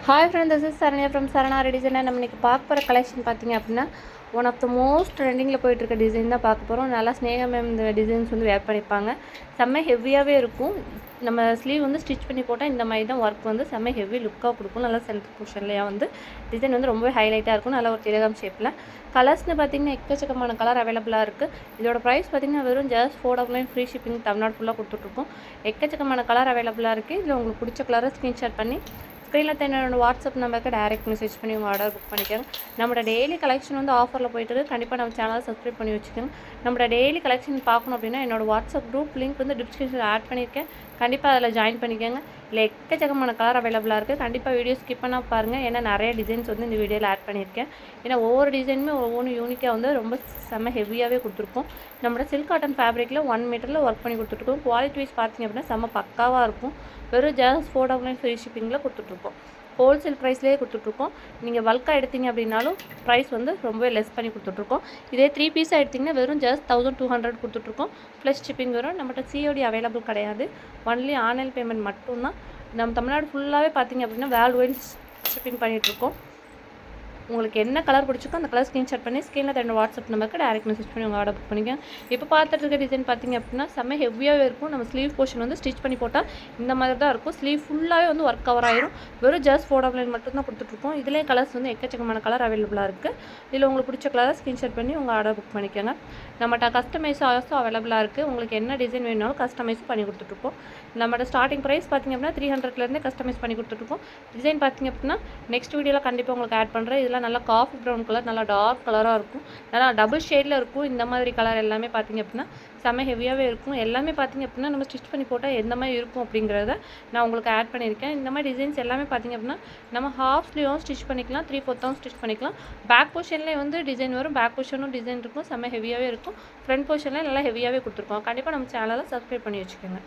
Hi friends, this is Saranya from Sarana Design. நம்ம இன்னைக்கு பார்க்க போகிற கலெக்ஷன் பார்த்தீங்க அப்படின்னா ஒன் ஆஃப் த மோஸ்ட் ட்ரெண்டிங்கில் போயிட்டுருக்க டிசைன் தான் பார்க்க போகிறோம். நல்லா ஸ்னேகா மேம் இந்த டிசைன்ஸ் வந்து வேர் பண்ணியிருப்பாங்க. செம்ம ஹெவியாகவே இருக்கும். நம்ம ஸ்லீவ் வந்து ஸ்டிச் பண்ணி போட்டால் இந்த மாதிரி தான் ஒர்க் வந்து செம்ம ஹெவி லுக்காக கொடுக்கும். நல்லா சென்டர் பொசிஷன்லேயே வந்து டிசைன் வந்து ரொம்பவே ஹைலைட்டாக இருக்கும். நல்லா ஒரு திலகம் ஷேப்பில் கலர்ஸ்னு பார்த்தீங்கன்னா எக்கச்சக்கமான கலர் அவைலபிளாக இருக்குது. இதோட ப்ரைஸ் பார்த்தீங்கன்னா வெறும் ஜஸ்ட் 4 ஃப்ரீ ஷிப்பிங் தமிழ்நாடு ஃபுல்லாக கொடுத்துட்ருக்கோம். எக்கச்சக்கமான கலர் அவைலபிளாக இருக்குது. இதில் உங்களுக்கு பிடிச்ச கலரை ஸ்க்ரீன்ஷாட் பண்ணி ஸ்க்ரீனில் என்னோட வாட்ஸ்அப் நம்பருக்கு டைரக்ட் மெசேஜ் பண்ணி உங்கள் ஆர்டர் புக் பண்ணிக்கோங்க. நம்மளோட டெய்லி கலெக்ஷன் வந்து ஆஃபரில் போயிட்டு கண்டிப்பாக நம்ம சேனலை சப்ஸ்கிரைப் பண்ணி வச்சுக்கோங்க. நம்மளோட டெய்லி கலெக்ஷன் பார்க்கணும் அப்படின்னா என்னோடய வாட்ஸ்அப் குரூப் லிங்க் வந்து டிஸ்கிரிப்ஷனில் ஆட் பண்ணியிருக்கேன். கண்டிப்பாக அதில் ஜாயின் பண்ணிக்கோங்க. இல்லை எக்கச்சக்கமான கலர் அவைலபிளாக இருக்குது. கண்டிப்பாக வீடியோ ஸ்கிப் பண்ணால் பாருங்கள். ஏன்னா நிறைய டிசைன்ஸ் வந்து இந்த வீடியோவில் ஆட் பண்ணியிருக்கேன். ஏன்னா ஒவ்வொரு டிசைனுமே ஒவ்வொன்று யூனிக்காக வந்து ரொம்ப செம்ம ஹெவியாகவே கொடுத்துருக்கோம். நம்மளோட சில்க் காட்டன் ஃபேப்ரிக்கில் 1 மீட்டரில் ஒர்க் பண்ணி கொடுத்துட்ருக்கோம். குவாலிட்டி வைஸ் பார்த்திங்க அப்படின்னா செம்ம பக்காவாக இருக்கும். வெறும் ஜஸ்ட் 4 ஃப்ரீ ஷிப்பிங்கில் கொடுத்துட்ருக்கோம். ஹோல்சேல் ப்ரைஸ்லேயே கொடுத்துட்ருக்கோம். நீங்கள் பல்காக எடுத்தீங்க அப்படின்னாலும் ப்ரைஸ் வந்து ரொம்பவே லெஸ் பண்ணி கொடுத்துட்ருக்கோம். இதே 3 பீஸாக எடுத்திங்கன்னா வெறும் ஜஸ்ட் 1200 கொடுத்துட்ருக்கோம். ப்ளஸ் ஷிப்பிங் வரும். நம்மகிட்ட சிஓடி அவைலபிள் கிடையாது. ஒன்லி ஆன்லைன் பேமெண்ட் மட்டும்தான். நம்ம தமிழ்நாடு ஃபுல்லாகவே பார்த்திங்க அப்படின்னா வேர்ல்டு வைட் ஷிப்பிங் பண்ணிகிட்ருக்கோம். உங்களுக்கு என்ன கலர் பிடிச்சிக்கோ அந்த கலர் ஸ்க்ரீன்ஷாட் பண்ணி ஸ்க்ரீனில் என்னோட வாட்ஸ்அப் நம்பருக்கு டைரக்ட் மெசேஜ் பண்ணி உங்கள் ஆர்டர் புக் பண்ணிக்கோங்க. இப்போ பார்த்துட்டு இருக்க டிசைன் பார்த்திங்க அப்படின்னா செம்ம ஹெவியாகவே இருக்கும். நம்ம ஸ்லீவ் போர்ஷன் வந்து ஸ்டிச் பண்ணி போட்டால் இந்த மாதிரி தான் இருக்கும். ஸ்லீவ் ஃபுல்லாகவே வந்து ஒர்க் கவர் ஆயிரும். வெறும் ஜஸ்ட் 4 மட்டும்தான் கொடுத்துட்ருக்கோம். இதிலே கலர்ஸ் வந்து எக்கச்சக்கமான கலர் அவைலபிளாக இருக்குது. இதில் உங்களுக்கு பிடிச்ச கலரை ஸ்க்ரீன்ஷாட் பண்ணி உங்கள் ஆர்டர் புக் பண்ணிக்கோங்க. நம்மகிட்ட கஸ்டமைஸ் ஆல்சோ அவைலபிளாக இருக்குது. உங்களுக்கு என்ன டிசைன் வேணுனாலும் கஸ்டமைஸ் பண்ணி கொடுத்துட்ருக்கோம். நம்மளோட ஸ்டார்டிங் ப்ரைஸ் பார்த்திங்க அப்படின்னா 300லேருந்தே கஸ்டமைஸ் பண்ணி கொடுத்துட்ருக்கோம். டிசைன் பார்த்திங்க அப்படின்னா நெக்ஸ்ட் வீடியோவில் கண்டிப்பாக உங்களுக்கு ஆட் பண்ணுறேன். இதெல்லாம் நல்லா காஃபி ப்ரௌன் கலர், நல்லா டார்க் கலராக இருக்கும். நல்லா டபுள் ஷேடில் இருக்கும். இந்த மாதிரி கலர் எல்லாமே பார்த்திங்க அப்படின்னா செம்ம ஹெவியாகவே இருக்கும். எல்லாமே பார்த்திங்க அப்படின்னா நம்ம ஸ்டிச் பண்ணி போட்டால் எந்த மாதிரி இருக்கும் அப்படிங்கிறத நான் உங்களுக்கு ஆட் பண்ணியிருக்கேன். இந்த மாதிரி டிசைன்ஸ் எல்லாமே பார்த்திங்க அப்படின்னா நம்ம ஹாஃப் ஸ்லீவும் ஸ்டிச் பண்ணிக்கலாம், 3/4 ஸ்டிச் பண்ணிக்கலாம். பேக் போர்ஷன்லேயே வந்து டிசைன் வரும். பேக் போர்ஷனும் டிசைன் இருக்கும். செம்ம ஹெவியாகவே இருக்கும். ஃப்ரண்ட் போர்ஷன்லேயே நல்லா ஹெவியாகவே கொடுத்துருக்கோம். கண்டிப்பாக நம்ம சேனலை சப்ஸ்கிரைப் பண்ணி வச்சுக்கோங்க.